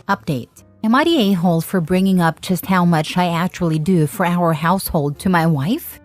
Update. Am I the a-hole for bringing up just how much I actually do for our household to my wife?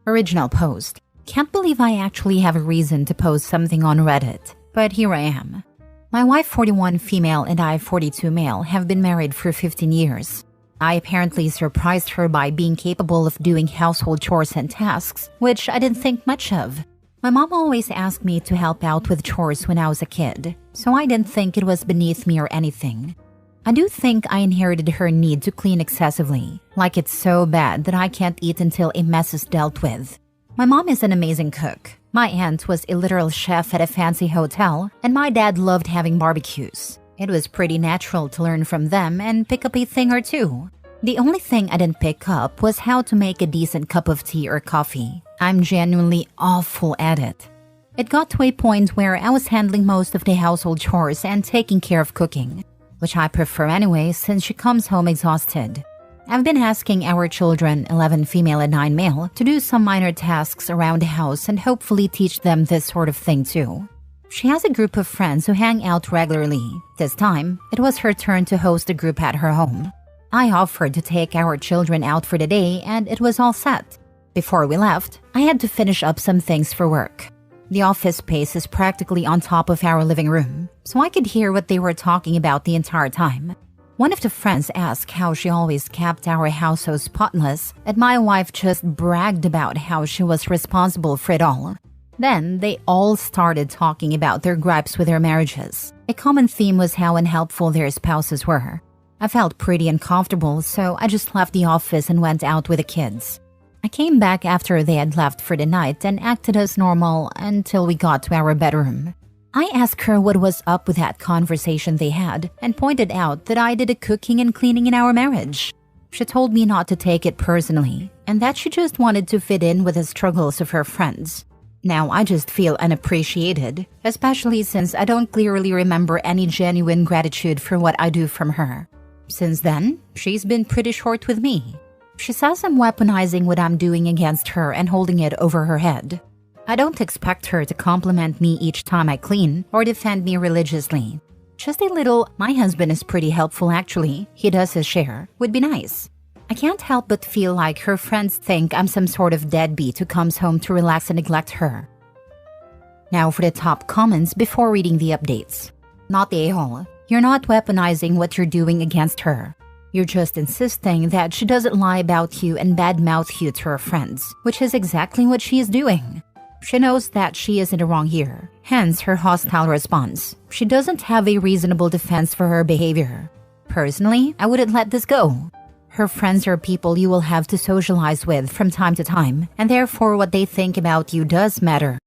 Original post. Can't believe I actually have a reason to post something on Reddit, but here I am. My wife, 41 female, and I, 42 male, have been married for 15 years. I apparently surprised her by being capable of doing household chores and tasks, which I didn't think much of. My mom always asked me to help out with chores when I was a kid, so I didn't think it was beneath me or anything. I do think I inherited her need to clean excessively, like it's so bad that I can't eat until a mess is dealt with. My mom is an amazing cook. My aunt was a literal chef at a fancy hotel, and my dad loved having barbecues. It was pretty natural to learn from them and pick up a thing or two. The only thing I didn't pick up was how to make a decent cup of tea or coffee. I'm genuinely awful at it. It got to a point where I was handling most of the household chores and taking care of cooking, which I prefer anyway since she comes home exhausted. I've been asking our children, 11 female and 9 male, to do some minor tasks around the house and hopefully teach them this sort of thing too. She has a group of friends who hang out regularly. This time, it was her turn to host a group at her home. I offered to take our children out for the day and it was all set. Before we left, I had to finish up some things for work. The office space is practically on top of our living room, so I could hear what they were talking about the entire time. One of the friends asked how she always kept our house so spotless, and my wife just bragged about how she was responsible for it all. Then they all started talking about their gripes with their marriages. A common theme was how unhelpful their spouses were. I felt pretty uncomfortable, so I just left the office and went out with the kids. I came back after they had left for the night and acted as normal until we got to our bedroom. I asked her what was up with that conversation they had and pointed out that I did the cooking and cleaning in our marriage. She told me not to take it personally and that she just wanted to fit in with the struggles of her friends. Now I just feel unappreciated, especially since I don't clearly remember any genuine gratitude for what I do from her. Since then, she's been pretty short with me. She says I'm weaponizing what I'm doing against her and holding it over her head. I don't expect her to compliment me each time I clean or defend me religiously. Just a little, my husband is pretty helpful actually, he does his share, would be nice. I can't help but feel like her friends think I'm some sort of deadbeat who comes home to relax and neglect her. Now for the top comments before reading the updates. Not the a-hole. You're not weaponizing what you're doing against her. You're just insisting that she doesn't lie about you and badmouth you to her friends, which is exactly what she is doing. She knows that she is in the wrong here, hence her hostile response. She doesn't have a reasonable defense for her behavior. Personally, I wouldn't let this go. Her friends are people you will have to socialize with from time to time, and therefore what they think about you does matter.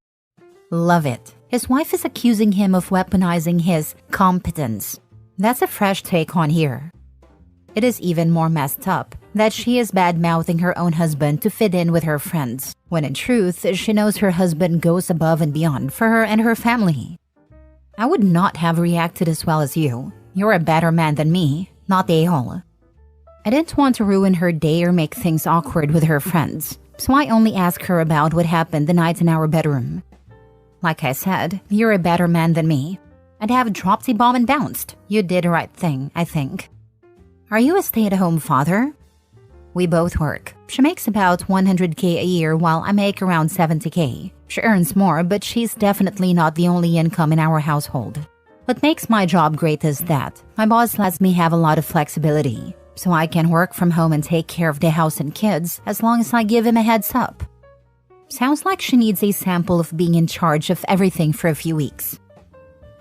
Love it. His wife is accusing him of weaponizing his competence. That's a fresh take on here. It is even more messed up that she is bad-mouthing her own husband to fit in with her friends, when in truth, she knows her husband goes above and beyond for her and her family. I would not have reacted as well as you. You're a better man than me, not the a-hole. I didn't want to ruin her day or make things awkward with her friends, so I only asked her about what happened the night in our bedroom. Like I said, you're a better man than me. I'd have dropped the bomb and bounced. You did the right thing, I think. Are you a stay-at-home father? We both work. She makes about $100K a year while I make around $70K. She earns more, but she's definitely not the only income in our household. What makes my job great is that my boss lets me have a lot of flexibility, so I can work from home and take care of the house and kids as long as I give him a heads up. Sounds like she needs a sample of being in charge of everything for a few weeks.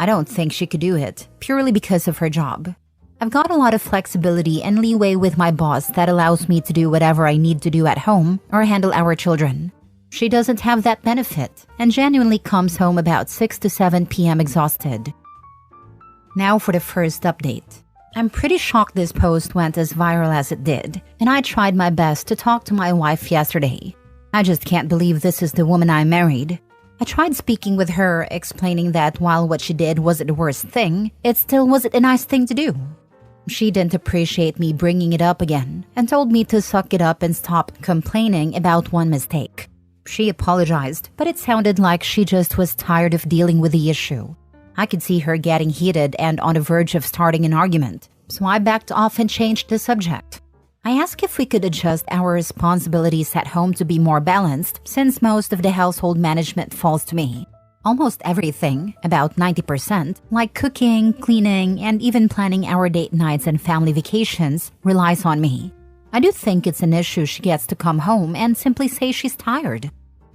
I don't think she could do it, purely because of her job. I've got a lot of flexibility and leeway with my boss that allows me to do whatever I need to do at home or handle our children. She doesn't have that benefit and genuinely comes home about 6 to 7 p.m. exhausted. Now for the first update. I'm pretty shocked this post went as viral as it did, and I tried my best to talk to my wife yesterday. I just can't believe this is the woman I married. I tried speaking with her, explaining that while what she did wasn't the worst thing, it still wasn't a nice thing to do. She didn't appreciate me bringing it up again and told me to suck it up and stop complaining about one mistake. She apologized, but it sounded like she just was tired of dealing with the issue. I could see her getting heated and on the verge of starting an argument, so I backed off and changed the subject. I asked if we could adjust our responsibilities at home to be more balanced, since most of the household management falls to me. Almost everything, about 90%, like cooking, cleaning, and even planning our date nights and family vacations, relies on me. I do think it's an issue she gets to come home and simply say she's tired.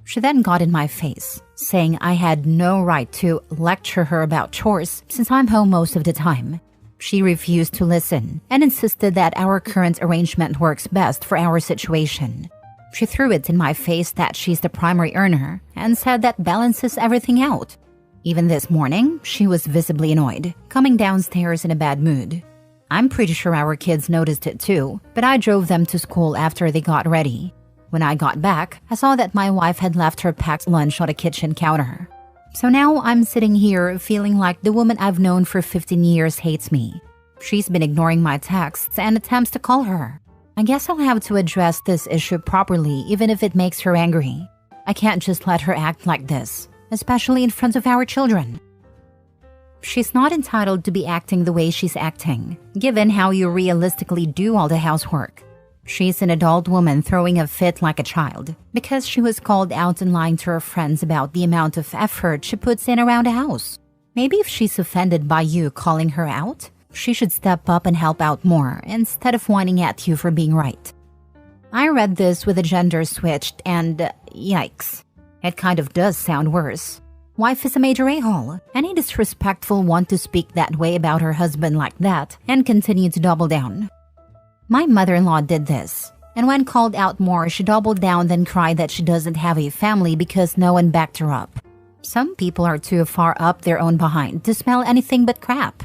She then got in my face, saying I had no right to lecture her about chores since I'm home most of the time. She refused to listen and insisted that our current arrangement works best for our situation. She threw it in my face that she's the primary earner and said that balances everything out. Even this morning, she was visibly annoyed, coming downstairs in a bad mood. I'm pretty sure our kids noticed it too, but I drove them to school after they got ready. When I got back, I saw that my wife had left her packed lunch on the kitchen counter. So now I'm sitting here feeling like the woman I've known for 15 years hates me. She's been ignoring my texts and attempts to call her. I guess I'll have to address this issue properly even if it makes her angry. I can't just let her act like this, especially in front of our children. She's not entitled to be acting the way she's acting, given how you realistically do all the housework. She's an adult woman throwing a fit like a child because she was called out and lying to her friends about the amount of effort she puts in around the house. Maybe if she's offended by you calling her out, she should step up and help out more instead of whining at you for being right. I read this with a gender switched and yikes. It kind of does sound worse. Wife is a major a-hole. Any disrespectful one to speak that way about her husband like that and continue to double down. My mother-in-law did this, and when called out more, she doubled down then cried that she doesn't have a family because no one backed her up. Some people are too far up their own behind to smell anything but crap.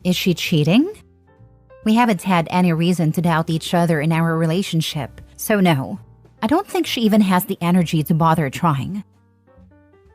Is she cheating? We haven't had any reason to doubt each other in our relationship, so no. I don't think she even has the energy to bother trying.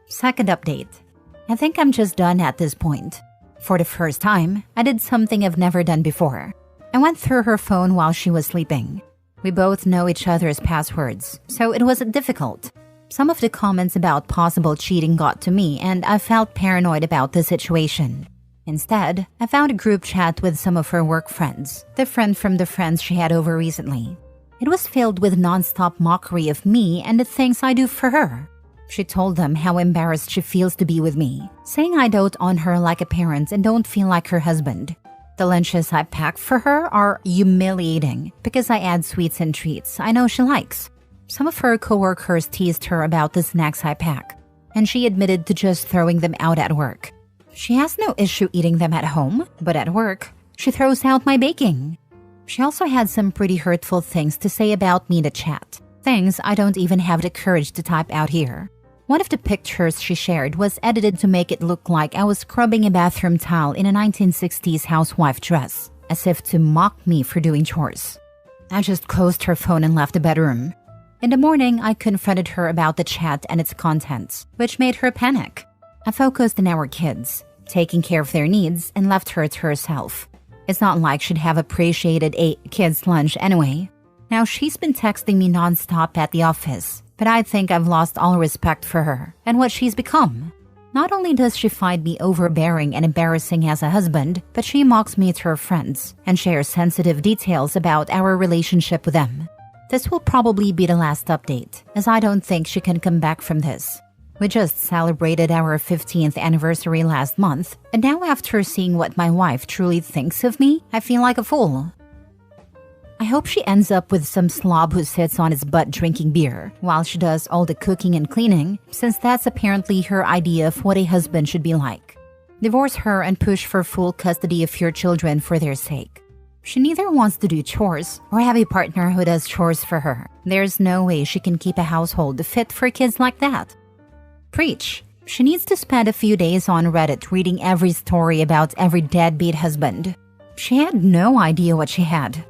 Second update. I think I'm just done at this point. For the first time, I did something I've never done before. I went through her phone while she was sleeping. We both know each other's passwords, so it wasn't difficult. Some of the comments about possible cheating got to me and I felt paranoid about the situation. Instead, I found a group chat with some of her work friends, different from the friends she had over recently. It was filled with non-stop mockery of me and the things I do for her. She told them how embarrassed she feels to be with me, saying I dote on her like a parent and don't feel like her husband. The lunches I pack for her are humiliating because I add sweets and treats I know she likes. Some of her coworkers teased her about the snacks I pack, and she admitted to just throwing them out at work. She has no issue eating them at home, but at work, she throws out my baking. She also had some pretty hurtful things to say about me in the chat, things I don't even have the courage to type out here. One of the pictures she shared was edited to make it look like I was scrubbing a bathroom tile in a 1960s housewife dress, as if to mock me for doing chores. I just closed her phone and left the bedroom. In the morning, I confronted her about the chat and its contents, which made her panic. I focused on our kids, taking care of their needs, and left her to herself. It's not like she'd have appreciated a kid's lunch anyway. Now she's been texting me nonstop at the office, but I think I've lost all respect for her and what she's become. Not only does she find me overbearing and embarrassing as a husband, but she mocks me to her friends and shares sensitive details about our relationship with them. This will probably be the last update, as I don't think she can come back from this. We just celebrated our 15th anniversary last month, and now after seeing what my wife truly thinks of me, I feel like a fool. I hope she ends up with some slob who sits on his butt drinking beer while she does all the cooking and cleaning, since that's apparently her idea of what a husband should be like. Divorce her and push for full custody of your children for their sake. She neither wants to do chores or have a partner who does chores for her. There's no way she can keep a household fit for kids like that. Preach. She needs to spend a few days on Reddit reading every story about every deadbeat husband. She had no idea what she had.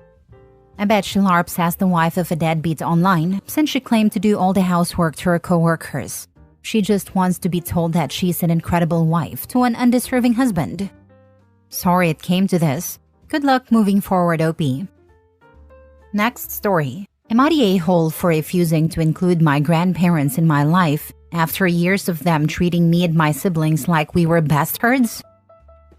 I bet she LARPs as the wife of a deadbeat online since she claimed to do all the housework to her coworkers. She just wants to be told that she's an incredible wife to an undeserving husband. Sorry it came to this. Good luck moving forward, OP. Next story. Am I the a-hole for refusing to include my grandparents in my life after years of them treating me and my siblings like we were bastards?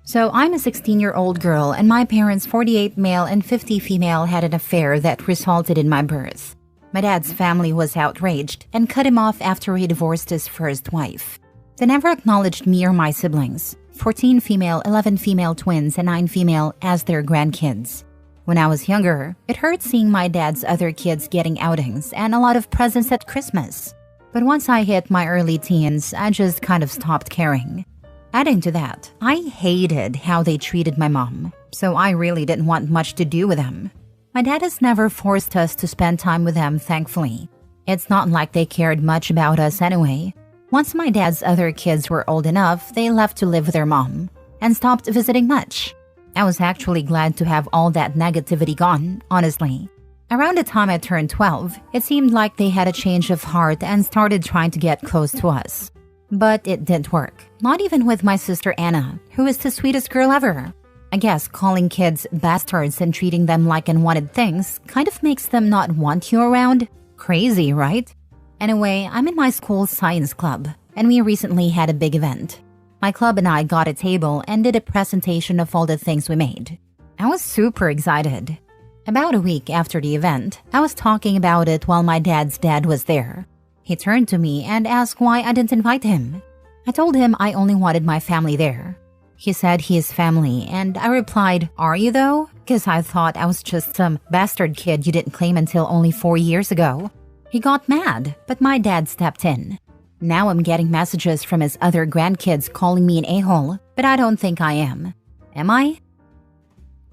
So I'm a 16-year-old girl, and my parents, 48 male and 50 female, had an affair that resulted in my birth. My dad's family was outraged and cut him off after he divorced his first wife. They never acknowledged me or my siblings, 14 female, 11 female twins, and 9 female, as their grandkids. When I was younger, it hurt seeing my dad's other kids getting outings and a lot of presents at Christmas. But once I hit my early teens, I just kind of stopped caring. Adding to that, I hated how they treated my mom, so I really didn't want much to do with them. My dad has never forced us to spend time with them, thankfully. It's not like they cared much about us anyway. Once my dad's other kids were old enough, they left to live with their mom and stopped visiting much. I was actually glad to have all that negativity gone, honestly. Around the time I turned 12, it seemed like they had a change of heart and started trying to get close to us. But it didn't work, not even with my sister Anna, who is the sweetest girl ever. I guess calling kids bastards and treating them like unwanted things kind of makes them not want you around. Crazy, right? Anyway, I'm in my school's science club, and we recently had a big event. My club and I got a table and did a presentation of all the things we made. I was super excited. About a week after the event, I was talking about it while my dad's dad was there. He turned to me and asked why I didn't invite him. I told him I only wanted my family there. He said he is family, and I replied, "Are you though?" Because I thought I was just some bastard kid you didn't claim until only 4 years ago. He got mad, but my dad stepped in. Now I'm getting messages from his other grandkids calling me an a-hole, but I don't think I am. Am I?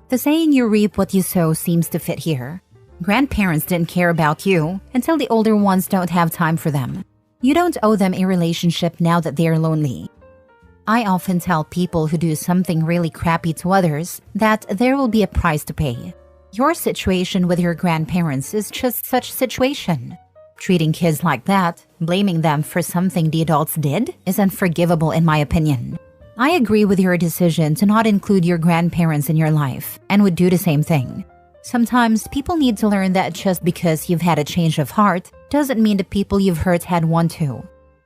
The saying you reap what you sow seems to fit here. Grandparents didn't care about you until the older ones don't have time for them. You don't owe them a relationship now that they're lonely. I often tell people who do something really crappy to others that there will be a price to pay. Your situation with your grandparents is just such a situation. Treating kids like that, blaming them for something the adults did, is unforgivable in my opinion. I agree with your decision to not include your grandparents in your life and would do the same thing. Sometimes people need to learn that just because you've had a change of heart doesn't mean the people you've hurt had one too.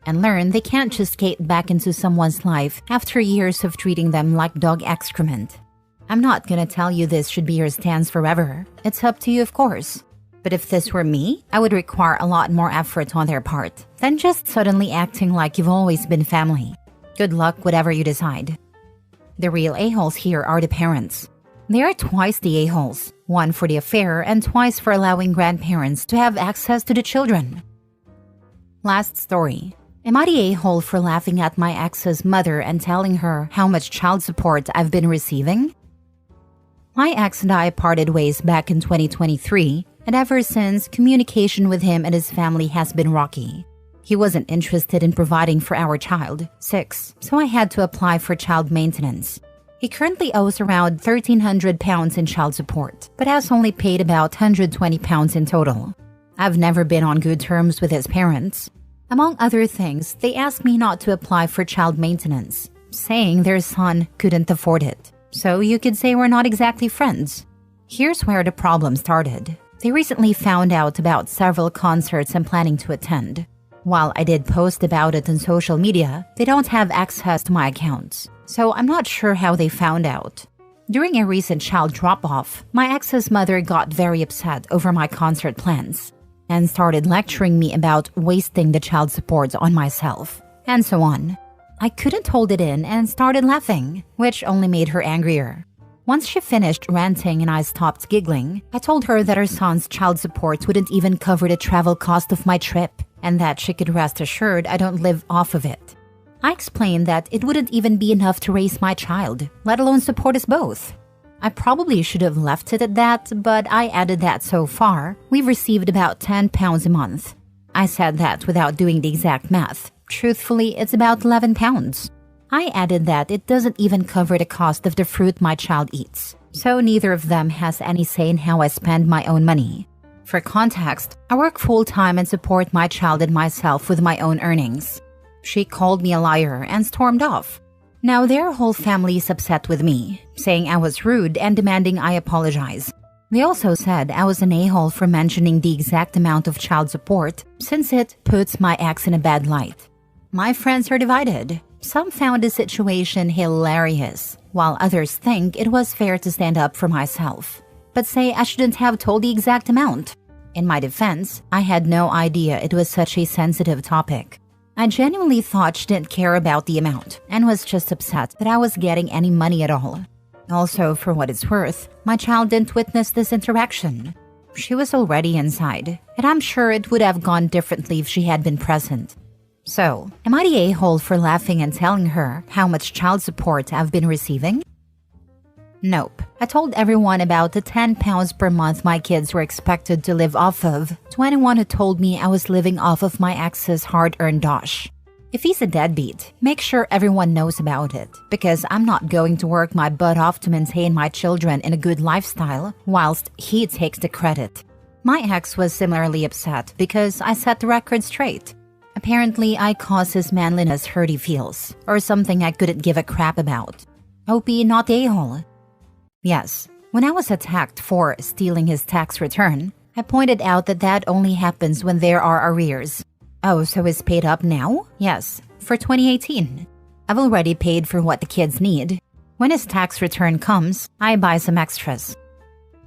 And learn they can't just skate back into someone's life after years of treating them like dog excrement. I'm not gonna tell you this should be your stance forever. It's up to you, of course. But if this were me, I would require a lot more effort on their part than just suddenly acting like you've always been family. Good luck, whatever you decide. The real a-holes here are the parents. They are twice the a-holes, one for the affair and twice for allowing grandparents to have access to the children. Last story. Am I the a-hole for laughing at my ex's mother and telling her how much child support I've been receiving? My ex and I parted ways back in 2023, and ever since, communication with him and his family has been rocky. He wasn't interested in providing for our child, 6, so I had to apply for child maintenance. He currently owes around £1,300 in child support, but has only paid about £120 in total. I've never been on good terms with his parents. Among other things, they asked me not to apply for child maintenance, saying their son couldn't afford it. So you could say we're not exactly friends. Here's where the problem started. They recently found out about several concerts I'm planning to attend. While I did post about it on social media, they don't have access to my accounts, so I'm not sure how they found out. During a recent child drop-off, my ex's mother got very upset over my concert plans and started lecturing me about wasting the child support on myself, and so on. I couldn't hold it in and started laughing, which only made her angrier. Once she finished ranting and I stopped giggling, I told her that her son's child support wouldn't even cover the travel cost of my trip, and that she could rest assured I don't live off of it. I explained that it wouldn't even be enough to raise my child, let alone support us both. I probably should have left it at that, but I added that so far, we've received about £10 a month. I said that without doing the exact math. Truthfully, it's about £11. I added that it doesn't even cover the cost of the fruit my child eats, so neither of them has any say in how I spend my own money. For context, I work full-time and support my child and myself with my own earnings. She called me a liar and stormed off. Now their whole family is upset with me, saying I was rude and demanding I apologize. They also said I was an a-hole for mentioning the exact amount of child support since it puts my ex in a bad light. My friends are divided. Some found the situation hilarious, while others think it was fair to stand up for myself, but say I shouldn't have told the exact amount. In my defense, I had no idea it was such a sensitive topic. I genuinely thought she didn't care about the amount and was just upset that I was getting any money at all. Also, for what it's worth, my child didn't witness this interaction. She was already inside, and I'm sure it would have gone differently if she had been present. So, am I the a-hole for laughing and telling her how much child support I've been receiving? Nope. I told everyone about the £10 per month my kids were expected to live off of to anyone who told me I was living off of my ex's hard-earned dosh. If he's a deadbeat, make sure everyone knows about it, because I'm not going to work my butt off to maintain my children in a good lifestyle whilst he takes the credit. My ex was similarly upset because I set the record straight. Apparently, I caused his manliness hurt he feels, or something I couldn't give a crap about. OP not a-hole. Yes, when I was attacked for stealing his tax return, I pointed out that only happens when there are arrears. Oh, so it's paid up now? Yes, for 2018. I've already paid for what the kids need. When his tax return comes, I buy some extras.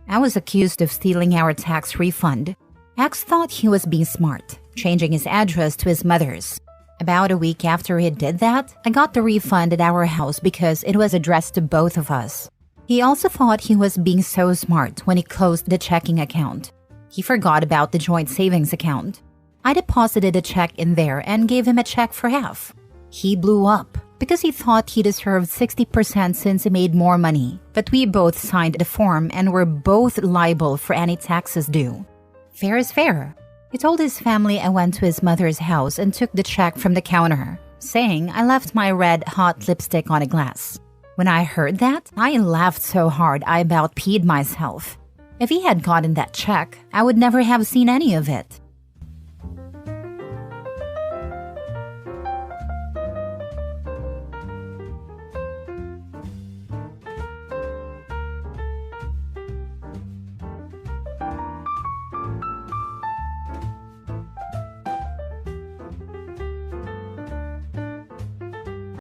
I was accused of stealing our tax refund. Ex thought he was being smart, changing his address to his mother's. About a week after he did that, I got the refund at our house because it was addressed to both of us. He also thought he was being so smart when he closed the checking account. He forgot about the joint savings account. I deposited a check in there and gave him a check for half. He blew up because he thought he deserved 60% since he made more money, but we both signed the form and were both liable for any taxes due. Fair is fair. He told his family I went to his mother's house and took the check from the counter, saying I left my red hot lipstick on a glass. When I heard that, I laughed so hard I about peed myself. If he had gotten that check, I would never have seen any of it.